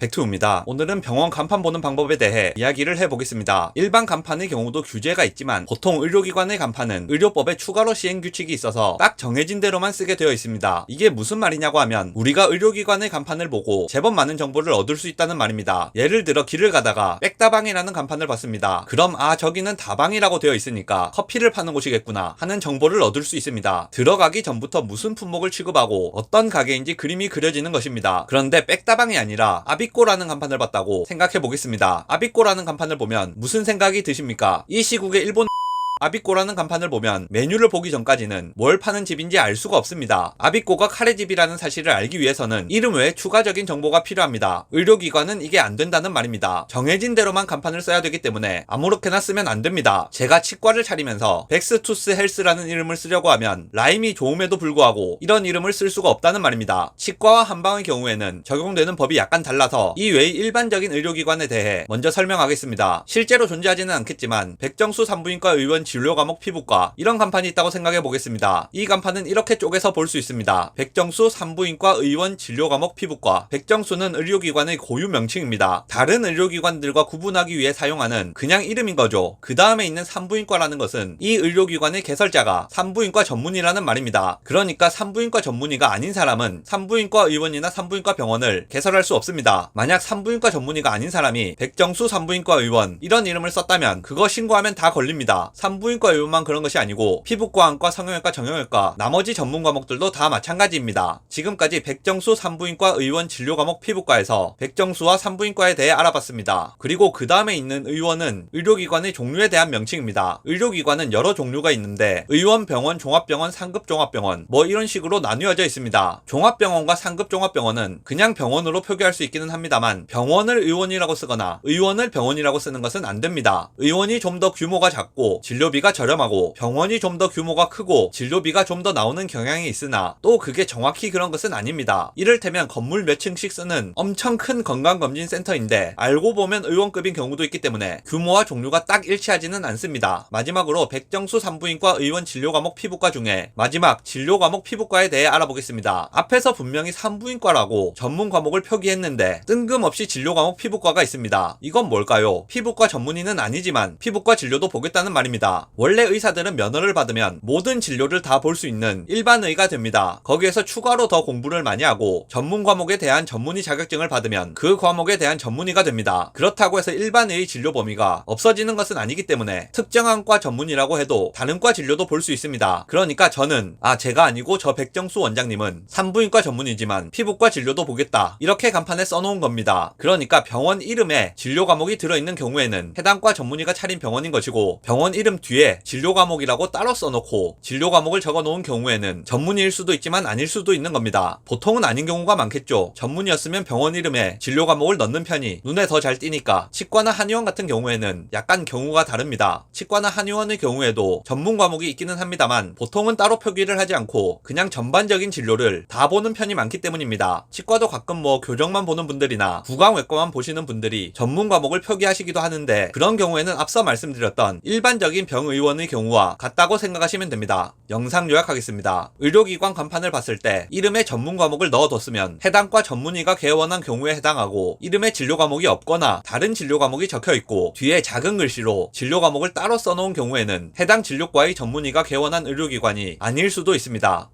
백투입니다. 오늘은 병원 간판 보는 방법에 대해 이야기를 해보겠습니다. 일반 간판의 경우도 규제가 있지만 보통 의료기관의 간판은 의료법에 추가로 시행 규칙이 있어서 딱 정해진 대로만 쓰게 되어 있습니다. 이게 무슨 말이냐고 하면 우리가 의료기관의 간판을 보고 제법 많은 정보를 얻을 수 있다는 말입니다. 예를 들어 길을 가다가 백다방이라는 간판을 봤습니다. 그럼 저기는 다방이라고 되어 있으니까 커피를 파는 곳이겠구나 하는 정보를 얻을 수 있습니다. 들어가기 전부터 무슨 품목을 취급하고 어떤 가게인지 그림이 그려지는 것입니다. 그런데 백다방이 아니라 아비꼬라는 간판을 봤다고 생각해 보겠습니다. 아비꼬라는 간판을 보면 무슨 생각이 드십니까? 이 시국의 일본 아비꼬라는 간판을 보면 메뉴를 보기 전까지는 뭘 파는 집인지 알 수가 없습니다. 아비꼬가 카레집이라는 사실을 알기 위해서는 이름 외에 추가적인 정보가 필요합니다. 의료기관은 이게 안 된다는 말입니다. 정해진 대로만 간판을 써야 되기 때문에 아무렇게나 쓰면 안 됩니다. 제가 치과를 차리면서 백스투스 헬스라는 이름을 쓰려고 하면 라임이 좋음에도 불구하고 이런 이름을 쓸 수가 없다는 말입니다. 치과와 한방의 경우에는 적용되는 법이 약간 달라서 이 외의 일반적인 의료기관에 대해 먼저 설명하겠습니다. 실제로 존재하지는 않겠지만 백정수 산부인과 의원 진료과목 피부과 이런 간판이 있다고 생각해 보겠습니다. 이 간판은 이렇게 쪼개서 볼 수 있습니다. 백정수 산부인과 의원 진료과목 피부과. 백정수는 의료기관의 고유 명칭입니다. 다른 의료기관들과 구분하기 위해 사용하는 그냥 이름인 거죠. 그 다음에 있는 산부인과라는 것은 이 의료기관의 개설자가 산부인과 전문의라는 말입니다. 그러니까 산부인과 전문의가 아닌 사람은 산부인과 의원이나 산부인과 병원을 개설할 수 없습니다. 만약 산부인과 전문의가 아닌 사람이 백정수 산부인과 의원 이런 이름을 썼다면 그거 신고하면 다 걸립니다. 산부인과 의원만 그런 것이 아니고 피부과, 안과, 성형외과, 정형외과 나머지 전문 과목들도 다 마찬가지입니다. 지금까지 백정수 산부인과 의원 진료과목 피부과에서 백정수와 산부인과에 대해 알아봤습니다. 그리고 그 다음에 있는 의원은 의료기관의 종류에 대한 명칭입니다. 의료기관은 여러 종류가 있는데 의원, 병원, 종합병원, 상급종합병원 뭐 이런 식으로 나뉘어져 있습니다. 종합병원과 상급종합병원은 그냥 병원으로 표기할 수 있기는 합니다만 병원을 의원이라고 쓰거나 의원을 병원이라고 쓰는 것은 안 됩니다. 의원이 좀 더 규모가 작고 진료비가 저렴하고 병원이 좀 더 규모가 크고 진료비가 좀 더 나오는 경향이 있으나 또 그게 정확히 그런 것은 아닙니다. 이를테면 건물 몇 층씩 쓰는 엄청 큰 건강검진센터인데 알고 보면 의원급인 경우도 있기 때문에 규모와 종류가 딱 일치하지는 않습니다. 마지막으로 백정수 산부인과 의원 진료과목 피부과 중에 마지막 진료과목 피부과에 대해 알아보겠습니다. 앞에서 분명히 산부인과라고 전문 과목을 표기했는데 뜬금없이 진료과목 피부과가 있습니다. 이건 뭘까요? 피부과 전문의는 아니지만 피부과 진료도 보겠다는 말입니다. 원래 의사들은 면허를 받으면 모든 진료를 다 볼 수 있는 일반의가 됩니다. 거기에서 추가로 더 공부를 많이 하고 전문 과목에 대한 전문의 자격증을 받으면 그 과목에 대한 전문의가 됩니다. 그렇다고 해서 일반의 진료 범위가 없어지는 것은 아니기 때문에 특정한 과 전문이라고 해도 다른 과 진료도 볼 수 있습니다. 그러니까 저는 제가 아니고 저 백정수 원장님은 산부인과 전문이지만 피부과 진료도 보겠다 이렇게 간판에 써놓은 겁니다. 그러니까 병원 이름에 진료 과목이 들어있는 경우에는 해당 과 전문의가 차린 병원인 것이고 병원 이름 뒤에 진료 과목이라고 따로 써놓고 진료 과목을 적어놓은 경우에는 전문의일 수도 있지만 아닐 수도 있는 겁니다. 보통은 아닌 경우가 많겠죠. 전문의였으면 병원 이름에 진료 과목을 넣는 편이 눈에 더 잘 띄니까. 치과나 한의원 같은 경우에는 약간 경우가 다릅니다. 치과나 한의원의 경우에도 전문 과목이 있기는 합니다만 보통은 따로 표기를 하지 않고 그냥 전반적인 진료를 다 보는 편이 많기 때문입니다. 치과도 가끔 뭐 교정만 보는 분들이나 구강외과만 보시는 분들이 전문 과목을 표기하시기도 하는데 그런 경우에는 앞서 말씀드렸던 일반적인 병의원의 경우와 같다고 생각하시면 됩니다. 영상 요약하겠습니다. 의료기관 간판을 봤을 때 이름에 전문 과목을 넣어뒀으면 해당 과 전문의가 개원한 경우에 해당하고 이름에 진료 과목이 없거나 다른 진료 과목이 적혀있고 뒤에 작은 글씨로 진료 과목을 따로 써놓은 경우에는 해당 진료과의 전문의가 개원한 의료기관이 아닐 수도 있습니다.